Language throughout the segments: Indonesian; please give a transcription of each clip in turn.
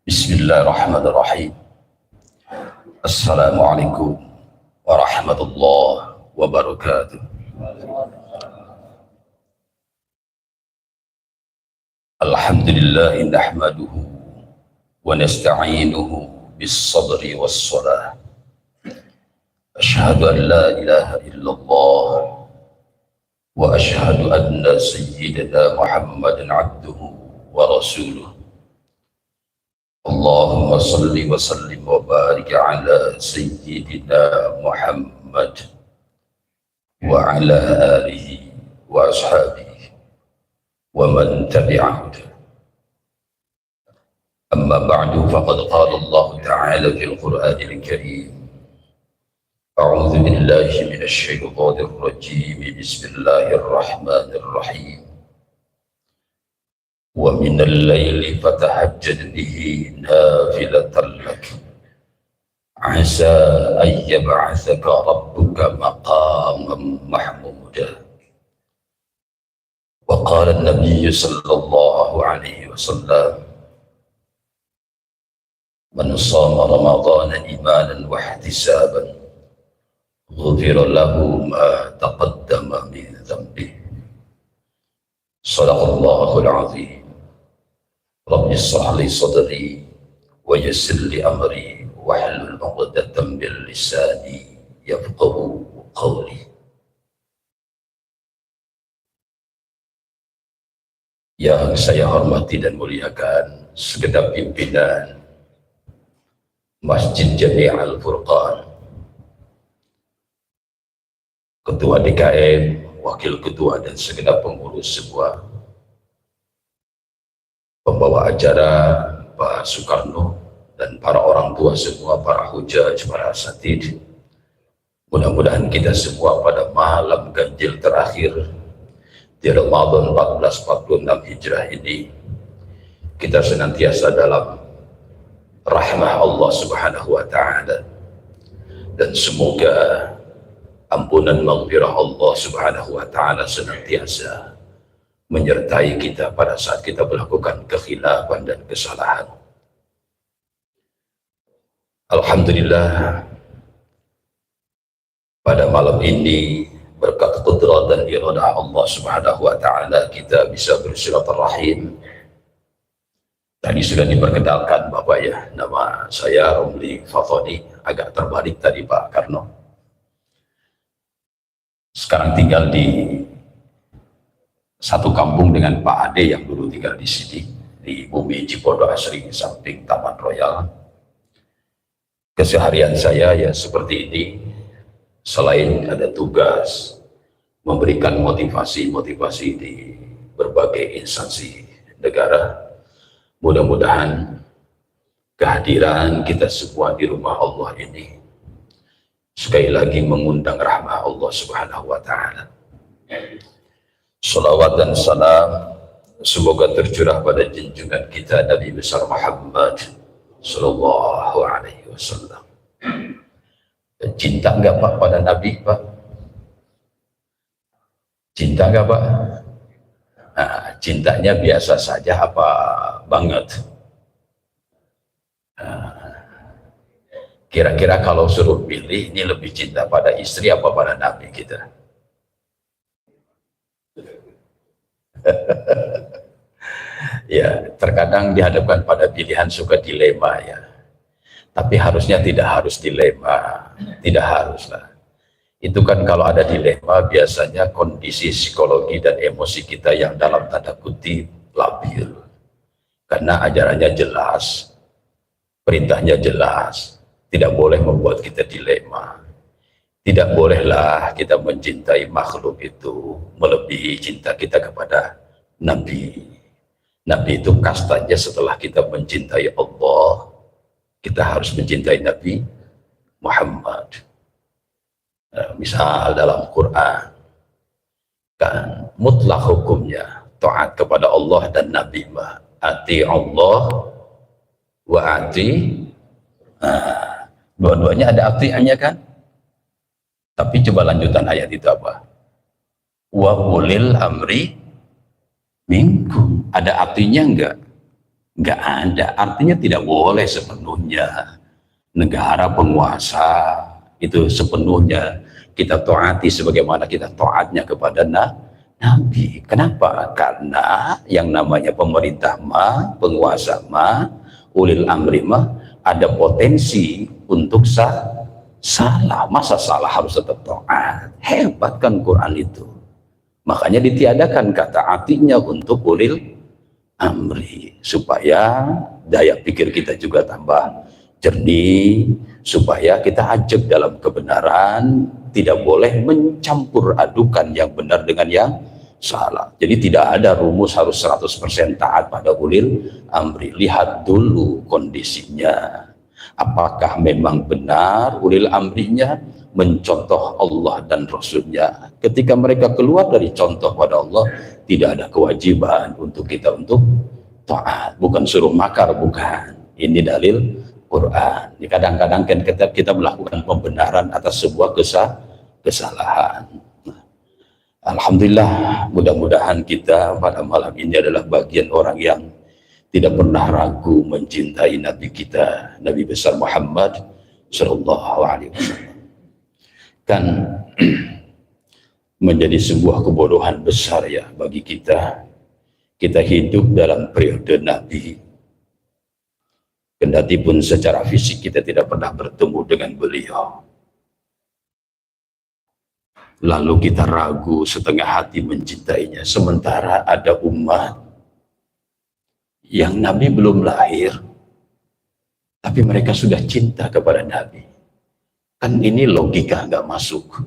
Bismillahirrahmanirrahim. Assalamualaikum warahmatullahi wabarakatuh. Alhamdulillah nahmaduhu wa nasta'inuhu bis-sabri was-salah. Asyhadu an la ilaha illallah wa asyhadu anna sayyidina Muhammadan abduhu wa rasuluh. Allahumma salli wa sallim wa barik ala sayyidina Muhammad wa ala alihi wa ashabihi wa man tabi'ahu. Amma ba'du, faqad qala Allah ta'ala fil Qur'anil Karim. A'udzu billahi minasy syaithanir rajim. Bismillahir rahmanir rahim. ومن الليل فتهجد به نافلة لك عسى أن يبعثك ربك مقاما محمودا. وقال النبي صلى الله عليه وسلم من صام رمضان إيمانا واحتسابا غفر له ما تقدم من ذنبه. صدق الله العظيم. Rabbi shrah li sadri wa yassir li amri wahlul 'uqdatam min lisani yafqahu qawli. Yang saya hormati dan muliakan segenap pimpinan Masjid Jami' Al-Furqan, Ketua DKM, Wakil Ketua dan segenap pengurus semua, pembawa acara Pak Soekarno dan para orang tua semua, para hujaj, para asatid. Mudah-mudahan kita semua pada malam ganjil terakhir di Ramadan 1446 Hijrah ini, kita senantiasa dalam rahmah Allah Subhanahu wa Ta'ala, dan semoga ampunan maghfirah Allah Subhanahu wa Ta'ala senantiasa menyertai kita pada saat kita melakukan kekhilafan dan kesalahan. Alhamdulillah, pada malam ini berkat qudrat dan iradah Allah Subhanahu wa Ta'ala kita bisa bersilaturahim. Tadi sudah diperkenalkan Bapak ya, nama saya Romli Fafoni, agak terbalik tadi Pak Karno. Sekarang tinggal di satu kampung dengan Pak Ade yang dulu tinggal di sini, di Bumi Cipondo Asri, samping Taman Royal. Keseharian saya ya seperti ini, selain ada tugas memberikan motivasi-motivasi di berbagai instansi negara, mudah-mudahan kehadiran kita semua di rumah Allah ini sekali lagi mengundang rahmah Allah Subhanahu wa Ta'ala. Salawat dan salam semoga tercurah pada junjungan kita Nabi besar Muhammad Sallallahu Alaihi Wasallam. Cinta enggak Pak pada Nabi Pak? Cinta enggak Pak? Nah, cintanya biasa saja apa banget? Kira-kira kalau suruh pilih, ini lebih cinta pada istri apa pada Nabi kita? Ya, terkadang dihadapkan pada pilihan suka dilema ya. Tapi harusnya tidak harus dilema, tidak haruslah. Itu kan kalau ada dilema biasanya kondisi psikologi dan emosi kita yang dalam tanda kutip labil. Karena ajarannya jelas, perintahnya jelas, tidak boleh membuat kita dilema. Tidak bolehlah kita mencintai makhluk itu melebihi cinta kita kepada Nabi. Nabi itu kastanya setelah kita mencintai Allah, kita harus mencintai Nabi Muhammad. Misal dalam Quran, kan mutlak hukumnya taat kepada Allah dan Nabi mah. Ati Allah wa ati. Dua-duanya ada artinya kan? Tapi coba lanjutan ayat itu apa? Wa ulil amri minkum. Ada artinya enggak? Nggak ada, artinya tidak boleh sepenuhnya. Negara penguasa itu sepenuhnya kita taati sebagaimana kita taatnya kepada Nabi. Kenapa? Karena yang namanya pemerintah mah, penguasa mah, ulil amri mah ada potensi untuk salah. Masa salah harus tetap taat? Hebat kan Quran itu. Makanya ditiadakan kata artinya untuk ulil amri, supaya daya pikir kita juga tambah jernih, supaya kita ajak dalam kebenaran, tidak boleh mencampur adukan yang benar dengan yang salah. Jadi tidak ada rumus harus 100% taat pada ulil amri. Lihat dulu kondisinya, apakah memang benar ulil amrinya mencontoh Allah dan Rasulnya. Ketika mereka keluar dari contoh pada Allah, tidak ada kewajiban untuk kita untuk taat. Bukan suruh makar, bukan. Ini dalil Quran. Kadang-kadang kan kita melakukan pembenaran atas sebuah kesalahan. Alhamdulillah, mudah-mudahan kita pada malam ini adalah bagian orang yang tidak pernah ragu mencintai Nabi kita, Nabi besar Muhammad Sallallahu Alaihi Wasallam. Kan menjadi sebuah kebodohan besar ya bagi kita hidup dalam periode Nabi, kendati pun secara fisik kita tidak pernah bertemu dengan beliau, lalu kita ragu setengah hati mencintainya, sementara ada umat yang Nabi belum lahir tapi mereka sudah cinta kepada Nabi. Kan ini logika nggak masuk.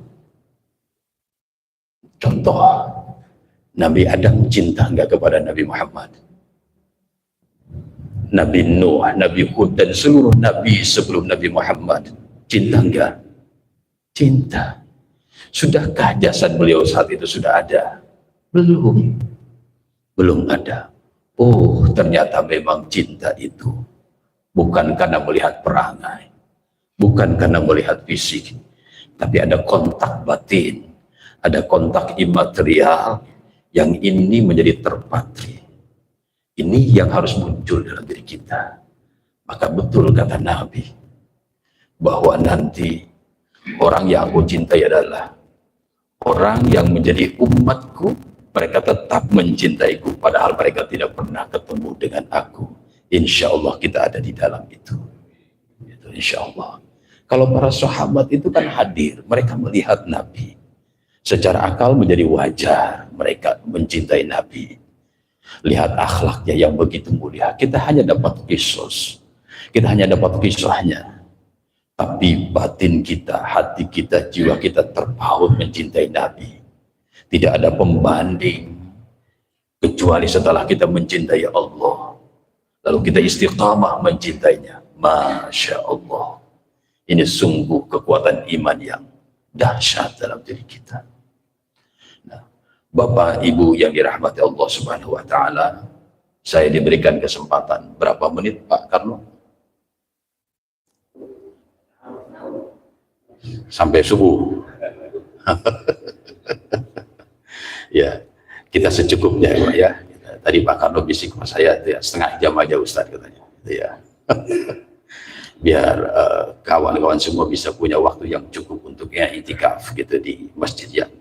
Contoh, Nabi Adam cinta nggak kepada Nabi Muhammad? Nabi Nuh, Nabi Hud, dan seluruh Nabi sebelum Nabi Muhammad cinta nggak? Cinta. Sudahkah jasad beliau saat itu sudah ada? Belum ada. Oh, ternyata memang cinta itu bukan karena melihat perangai, bukan karena melihat fisik, tapi ada kontak batin, ada kontak imaterial yang ini menjadi terpatri. Ini yang harus muncul dalam diri kita. Maka betul kata Nabi bahwa nanti orang yang aku cintai adalah orang yang menjadi umatku. Mereka tetap mencintaiku padahal mereka tidak pernah ketemu dengan aku. Insya Allah kita ada di dalam itu. Insya Allah. Kalau para sahabat itu kan hadir, mereka melihat Nabi. Secara akal menjadi wajar mereka mencintai Nabi. Lihat akhlaknya yang begitu mulia. Kita hanya dapat kisos, kita hanya dapat kisahnya. Tapi batin kita, hati kita, jiwa kita terpaut mencintai Nabi. Tidak ada pembanding kecuali setelah kita mencintai Allah, lalu kita istiqamah mencintainya. Masya Allah, ini sungguh kekuatan iman yang dahsyat dalam diri kita. Nah, Bapak Ibu yang dirahmati Allah Subhanahu wa Ta'ala, saya diberikan kesempatan berapa menit Pak Karno? Sampai subuh. Ya, kita secukupnya ya Pak ya. Tadi Pak Karno bisik sama saya ya, setengah jam aja Ustadz katanya. Ya. Biar kawan-kawan semua bisa punya waktu yang cukup untuk ya itikaf gitu di masjid yang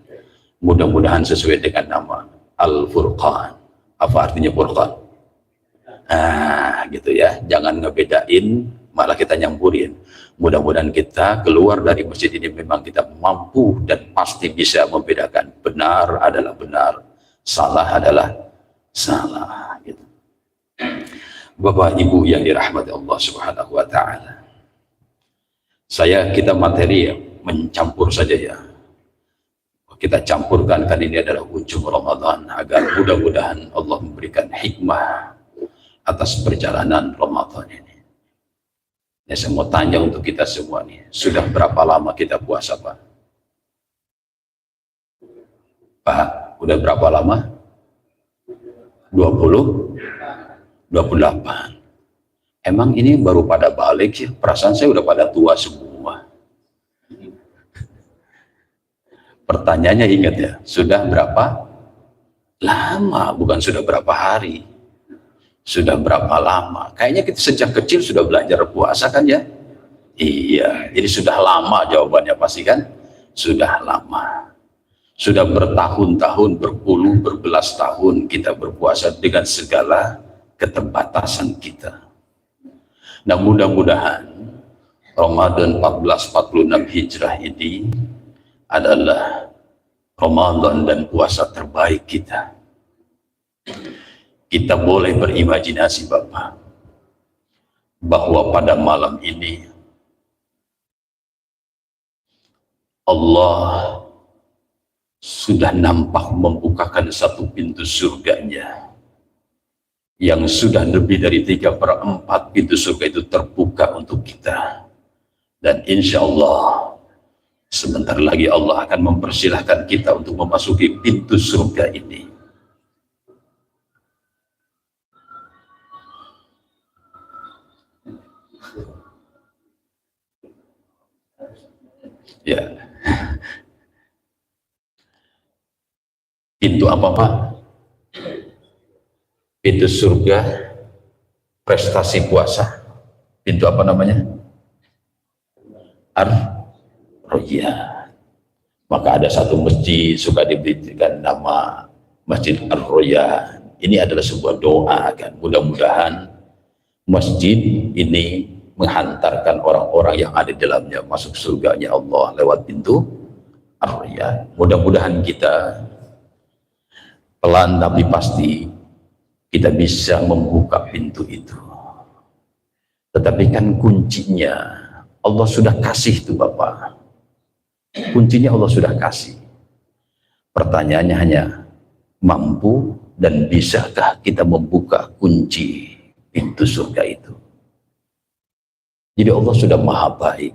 mudah-mudahan sesuai dengan nama Al-Furqan. Apa artinya Furqan? Gitu ya. Jangan ngebedain, malah kita nyampurin. Mudah-mudahan kita keluar dari masjid ini memang kita mampu dan pasti bisa membedakan benar adalah benar, salah adalah salah. Gitu. Bapak Ibu yang dirahmati Allah Subhanahu wa Ta'ala, kita materi ya, mencampur saja ya. Kita campurkan kan ini adalah ujung Ramadan agar mudah-mudahan Allah memberikan hikmah atas perjalanan Ramadan ini. Ya, saya mau tanya untuk kita semua nih, sudah berapa lama kita puasa Pak? Pak, udah berapa lama? 20? 28. Emang ini baru pada balik sih? Perasaan saya udah pada tua semua. Pertanyaannya ingat ya, sudah berapa lama? Bukan sudah berapa hari. Sudah berapa lama? Kayaknya kita sejak kecil sudah belajar puasa kan ya? Iya, jadi sudah lama jawabannya pasti kan? Sudah lama. Sudah bertahun-tahun, berpuluh, berbelas tahun kita berpuasa dengan segala keterbatasan kita. Nah mudah-mudahan Ramadan 1446 Hijrah ini adalah Ramadan dan puasa terbaik kita. Kita boleh berimajinasi Bapak, bahwa pada malam ini Allah sudah nampak membukakan satu pintu surganya yang sudah lebih dari 3/4 pintu surga itu terbuka untuk kita. Dan insya Allah sebentar lagi Allah akan mempersilahkan kita untuk memasuki pintu surga ini. Ya, pintu apa Pak? Pintu surga, prestasi puasa. Pintu apa namanya? Ar-Royan. Maka ada satu masjid suka diberikan nama Masjid Ar-Royan. Ini adalah sebuah doa kan. Mudah-mudahan masjid ini menghantarkan orang-orang yang ada di dalamnya masuk surganya Allah lewat pintu Ar-Royan. Mudah-mudahan kita pelan tapi pasti kita bisa membuka pintu itu. Tetapi kan kuncinya Allah sudah kasih tuh Bapak. Kuncinya Allah sudah kasih. Pertanyaannya hanya mampu dan bisakah kita membuka kunci pintu surga itu. Jadi Allah sudah maha baik.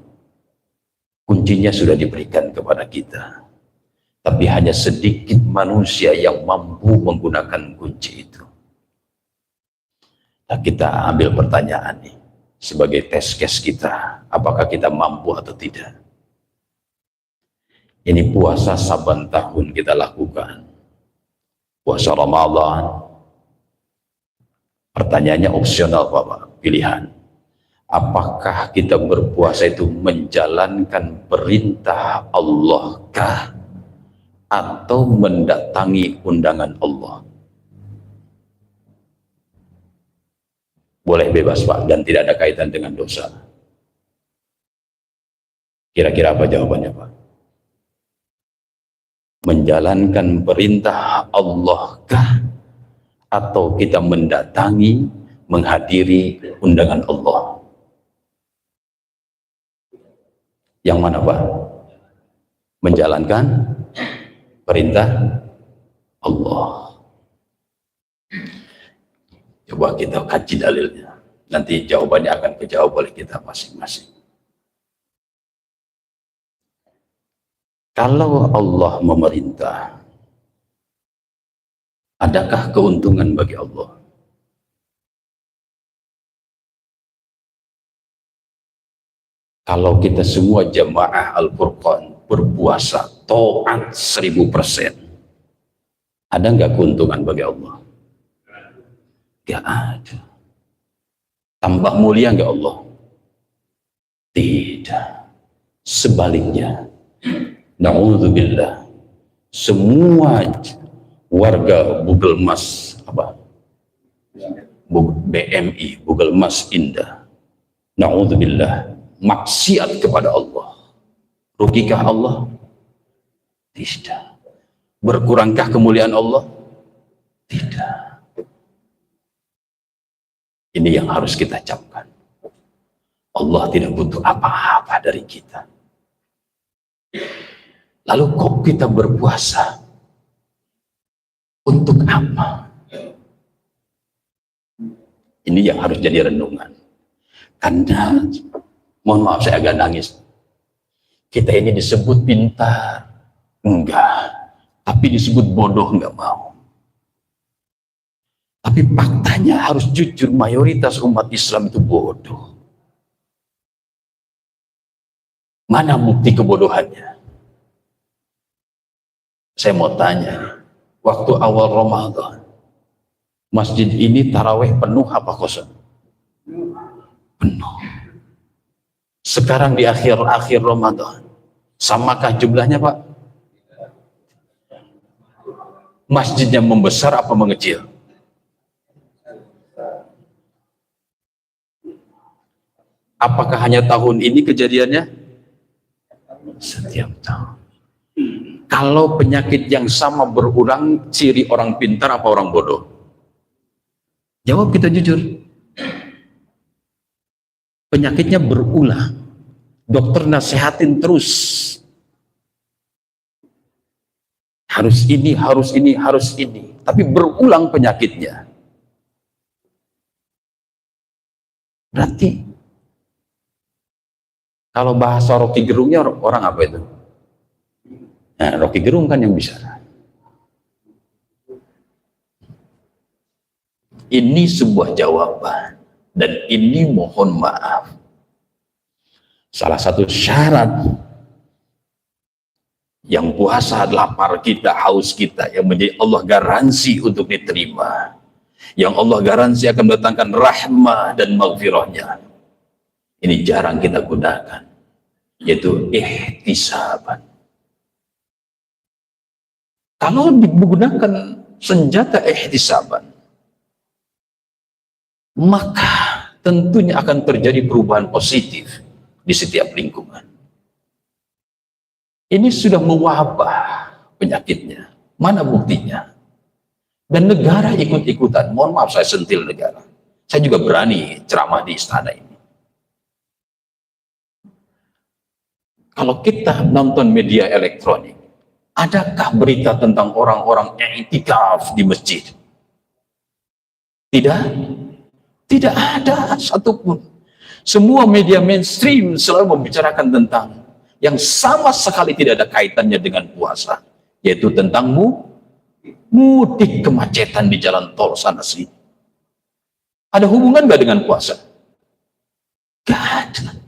Kuncinya sudah diberikan kepada kita. Tapi hanya sedikit manusia yang mampu menggunakan kunci itu. Nah, kita ambil pertanyaan nih sebagai tes case kita. Apakah kita mampu atau tidak? Ini puasa saban tahun kita lakukan. Puasa Ramadan. Pertanyaannya opsional Bapak, pilihan. Apakah kita berpuasa itu menjalankan perintah Allah kah atau mendatangi undangan Allah? Boleh bebas Pak dan tidak ada kaitan dengan dosa. Kira-kira apa jawabannya Pak? Menjalankan perintah Allah kah atau kita mendatangi, menghadiri undangan Allah? Yang mana Pak? Menjalankan perintah Allah. Coba kita kaji dalilnya. Nanti jawabannya akan dijawab oleh kita masing-masing. Kalau Allah memerintah, adakah keuntungan bagi Allah? Kalau kita semua jamaah Al-Furqan berpuasa taat 1000%, ada nggak keuntungan bagi Allah? Gak ada. Tambah mulia nggak Allah? Tidak. Sebaliknya, na'udzubillah, semua warga Bugelmas apa? BMI, Bugelmas Indah, na'udzubillah, maksiat kepada Allah. Rugikah Allah? Tidak. Berkurangkah kemuliaan Allah? Tidak. Ini yang harus kita camkan. Allah tidak butuh apa-apa dari kita. Lalu kok kita berpuasa? Untuk apa? Ini yang harus jadi renungan. Karena mohon maaf saya agak nangis. Kita ini disebut pintar, enggak. Tapi disebut bodoh, enggak mau. Tapi faktanya harus jujur, mayoritas umat Islam itu bodoh. Mana bukti kebodohannya? Saya mau tanya, waktu awal Ramadan, Masjid ini taraweh penuh apa kosong? Penuh. Sekarang di akhir-akhir Ramadan, samakah jumlahnya Pak? Masjidnya membesar apa mengecil? Apakah hanya tahun ini kejadiannya? Setiap tahun. Kalau penyakit yang sama berulang, ciri orang pintar apa orang bodoh? Jawab kita jujur. Penyakitnya berulang. Dokter nasihatin terus. Harus ini, harus ini, harus ini. Tapi berulang penyakitnya. Berarti kalau bahasa Rocky Gerungnya orang apa itu? Nah, Rocky Gerung kan yang bisa. Ini sebuah jawaban dan ini mohon maaf. Salah satu syarat yang puasa lapar kita, haus kita, yang menjadi Allah garansi untuk diterima, yang Allah garansi akan mendatangkan rahmah dan maghfirahnya. Ini jarang kita gunakan, yaitu ihtisaban. Kalau digunakan senjata ihtisaban, maka tentunya akan terjadi perubahan positif di setiap lingkungan. Ini sudah mewabah penyakitnya. Mana buktinya? Dan negara ikut-ikutan. Mohon maaf saya sentil negara. Saya juga berani ceramah di istana ini. Kalau kita nonton media elektronik, adakah berita tentang orang-orang yang i'tikaf di masjid? Tidak. Tidak ada satupun. Semua media mainstream selalu membicarakan tentang yang sama sekali tidak ada kaitannya dengan puasa, yaitu tentang mudik kemacetan di jalan tol sana sini. Ada hubungan nggak dengan puasa? Gak ada.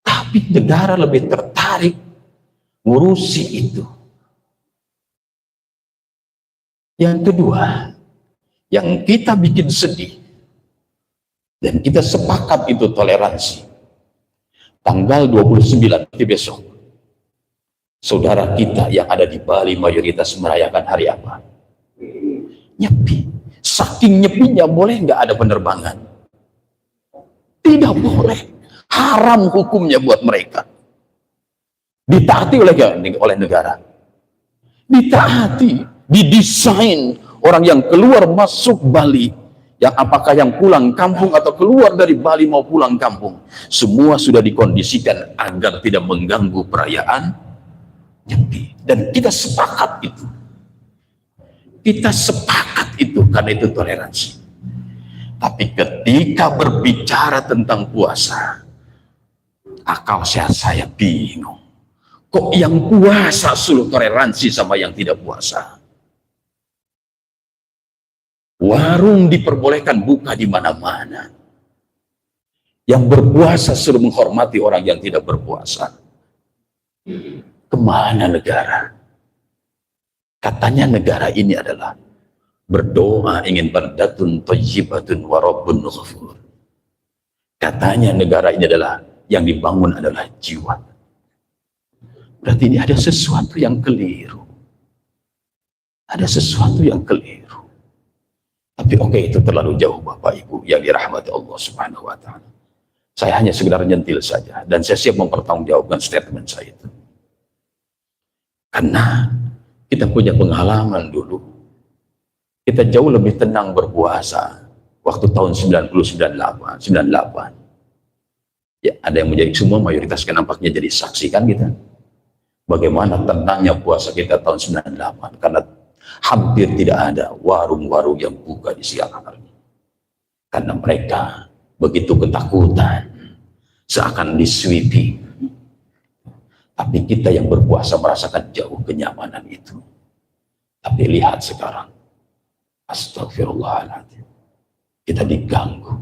Tapi negara lebih tertarik ngurusi itu. Yang kedua, yang kita bikin sedih dan kita sepakat itu toleransi. Tanggal 29 nanti besok, saudara kita yang ada di Bali mayoritas merayakan hari apa? Nyepi. Saking nyepinya boleh nggak ada penerbangan? Tidak boleh. Haram hukumnya buat mereka. Ditaati oleh negara. Ditaati, didesain orang yang keluar masuk Bali, yang apakah yang pulang kampung atau keluar dari Bali mau pulang kampung, semua sudah dikondisikan agar tidak mengganggu perayaan Nyepi. Dan kita sepakat itu. Kita sepakat itu karena itu toleransi. Tapi ketika berbicara tentang puasa, akal sehat saya bingung. Kok yang puasa suruh toleransi sama yang tidak puasa? Warung diperbolehkan buka di mana-mana. Yang berpuasa suruh menghormati orang yang tidak berpuasa. Kemana negara? Katanya negara ini adalah berdoa ingin baldatun thayyibatun wa rabbun ghafur. Katanya negara ini adalah yang dibangun adalah jiwa. Berarti ini ada sesuatu yang keliru. Ada sesuatu yang keliru. Tapi oke, itu terlalu jauh Bapak Ibu yang dirahmati Allah Subhanahu wa taala. Saya hanya sekedar nyentil saja dan saya siap mempertanggungjawabkan statement saya itu. Karena kita punya pengalaman dulu. Kita jauh lebih tenang berpuasa waktu tahun 98. Ya, ada yang menjadi semua mayoritas kan nampaknya jadi saksi kan kita. Bagaimana tenangnya puasa kita tahun 98 karena hampir tidak ada warung-warung yang buka di siang hari. Karena mereka begitu ketakutan seakan disweeping. Tapi kita yang berpuasa merasakan jauh kenyamanan itu. Tapi lihat sekarang, astagfirullahaladzim, kita diganggu.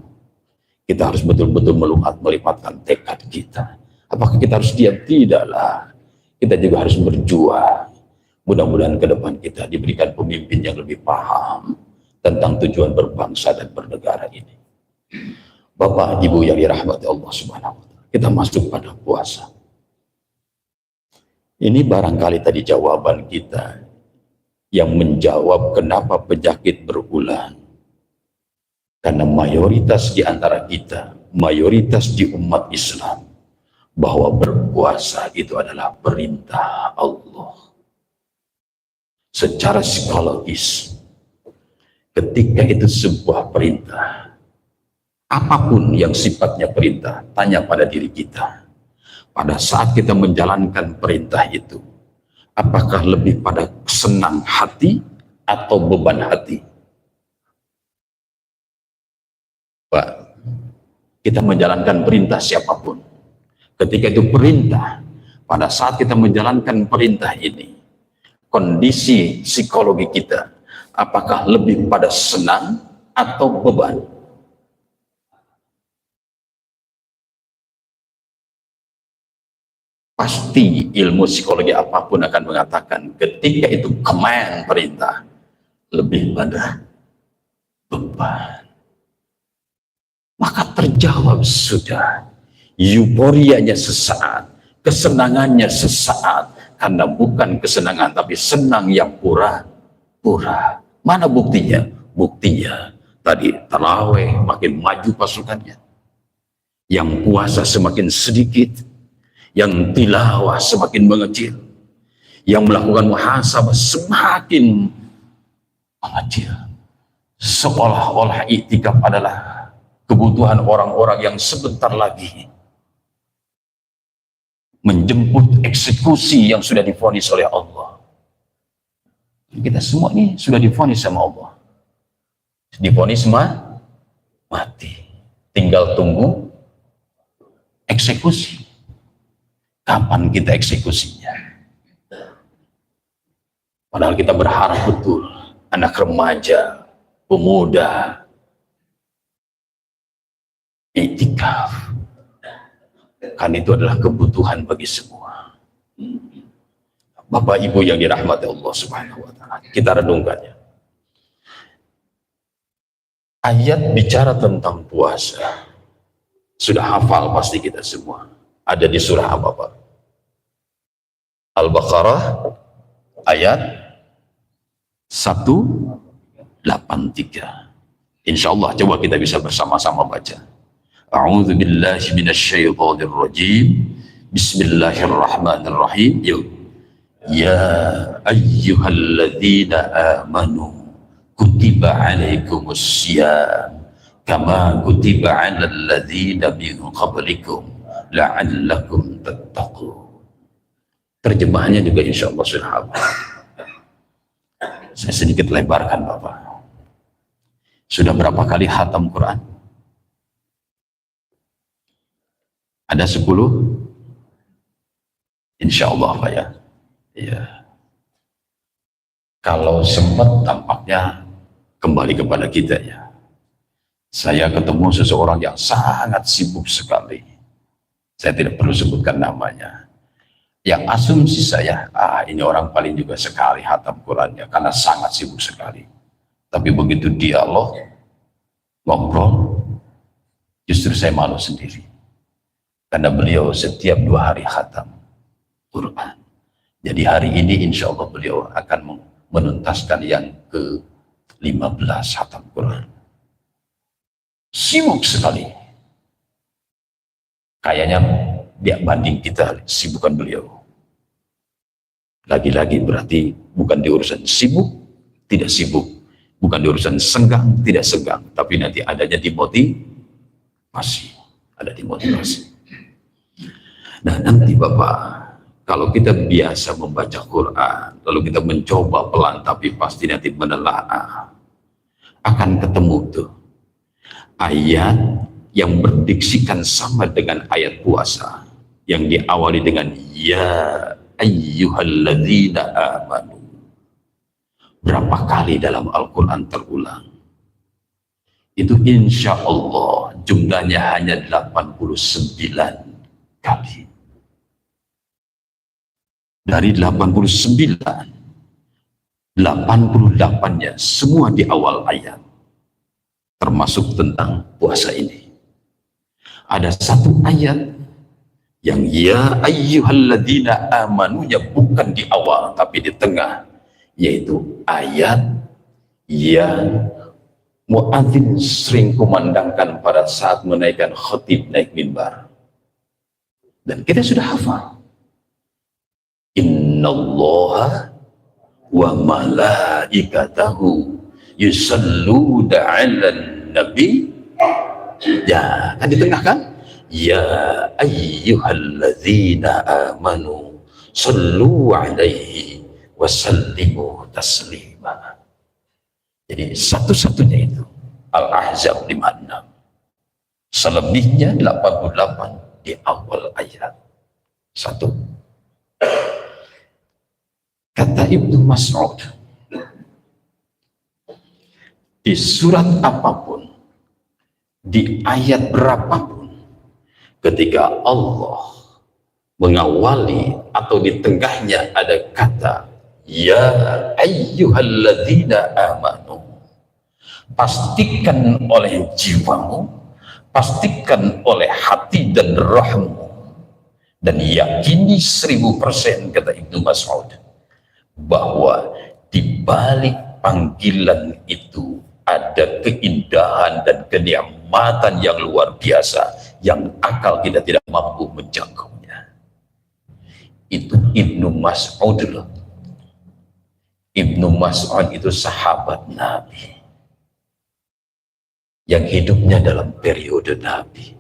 Kita harus betul-betul melibatkan tekad kita. Apakah kita harus diam? Tidaklah. Kita juga harus berjuang. Mudah-mudahan ke depan kita diberikan pemimpin yang lebih paham tentang tujuan berbangsa dan bernegara ini. Bapak, Ibu yang dirahmati Allah Subhanahu wa Ta'ala, kita masuk pada puasa. Ini barangkali tadi jawaban kita yang menjawab kenapa penyakit berulang. Karena mayoritas di antara kita, mayoritas di umat Islam, bahwa berpuasa itu adalah perintah Allah. Secara psikologis, ketika itu sebuah perintah, apapun yang sifatnya perintah, tanya pada diri kita. Pada saat kita menjalankan perintah itu, apakah lebih pada senang hati atau beban hati? Pak, kita menjalankan perintah siapapun. Ketika itu perintah, pada saat kita menjalankan perintah ini, kondisi psikologi kita, apakah lebih pada senang atau beban? Pasti ilmu psikologi apapun akan mengatakan ketika itu command perintah, lebih pada beban. Maka terjawab sudah, euforianya sesaat, kesenangannya sesaat, karena bukan kesenangan tapi senang yang pura-pura. Mana buktinya? Buktinya tadi tarawih makin maju pasukannya, yang puasa semakin sedikit, yang tilawah semakin mengecil, yang melakukan muhasabah semakin mengecil, seolah-olah iktikaf adalah kebutuhan orang-orang yang sebentar lagi menjemput eksekusi yang sudah divonis oleh Allah. Kita semua ini sudah divonis sama Allah, divonis mati, tinggal tunggu eksekusi. Kapan kita eksekusinya? Padahal kita berharap betul anak remaja, pemuda, iktikaf, kan itu adalah kebutuhan bagi semua. Bapak Ibu yang dirahmati Allah Subhanahu wa Ta'ala, kita renungkannya. Ayat bicara tentang puasa, sudah hafal pasti kita semua. Ada di surah apa Pak? Al-Baqarah ayat 183. Insya Allah coba kita bisa bersama-sama baca. A'udzu billahi minasyaitonir rajim. Bismillahirrahmanirrahim. Yuk. Ya ayyuhalladzina amanu kutiba alaikumus syiyam kama kutiba alal ladzina min qablikum la'allakum tattaqun. Terjemahannya juga insya Allah sudah hafal. Saya sedikit lebarkan Bapak. Sudah berapa kali khatam Quran? Ada 10? Insya Allah Pak ya. Iya. Kalau sempat tampaknya kembali kepada kita ya. Saya ketemu seseorang yang sangat sibuk sekali. Saya tidak perlu sebutkan namanya. Yang asumsi saya, ini orang paling juga sekali khatam Qurannya karena sangat sibuk sekali. Tapi begitu dialog, ngobrol, justru saya malu sendiri. Karena beliau setiap 2 hari khatam Quran. Jadi hari ini insya Allah beliau akan menuntaskan yang ke-15 khatam Quran. Sibuk sekali. Kayaknya dia banding kita sibukan beliau. Lagi-lagi berarti bukan di urusan sibuk, tidak sibuk. Bukan di urusan senggang, tidak senggang. Tapi nanti adanya dimotivasi. Ada dimotivasi. Nah nanti Bapak, kalau kita biasa membaca Quran, lalu kita mencoba pelan tapi pasti nanti menelaah, akan ketemu tuh ayat yang berdiksikan sama dengan ayat puasa, yang diawali dengan ya ayyuhalladzina amanu. Berapa kali dalam Al-Quran terulang? Itu insya Allah jumlahnya hanya 89 kali. Dari 89, 88-nya semua di awal ayat, termasuk tentang puasa ini. Ada satu ayat yang ya ayyuhalladzina amanunya bukan di awal tapi di tengah, yaitu ayat yang muadzin sering kumandangkan pada saat menaikkan khatib naik mimbar, dan kita sudah hafal. Innallaha wa malaikatahu yusalluna 'alan nabi. Ya, kan di tengah kan? Ya ayyuhalladzina amanu sallu 'alaihi wa sallimu taslima. Jadi satu-satunya itu Al-Ahzab 56. Selebihnya 88 di awal ayat. Satu. Kata Ibnu Mas'ud, di surat apapun, di ayat berapapun, ketika Allah mengawali atau di tengahnya ada kata ya ayyuhalladzina amanu, pastikan oleh jiwamu, pastikan oleh hati dan rohmu, dan yakini 1000%, kata Ibnu Mas'ud, bahwa di balik panggilan itu ada keindahan dan kenikmatan yang luar biasa yang akal kita tidak mampu menjangkaunya. Itu Ibnu Mas'ud loh. Ibnu Mas'ud itu sahabat Nabi yang hidupnya dalam periode Nabi.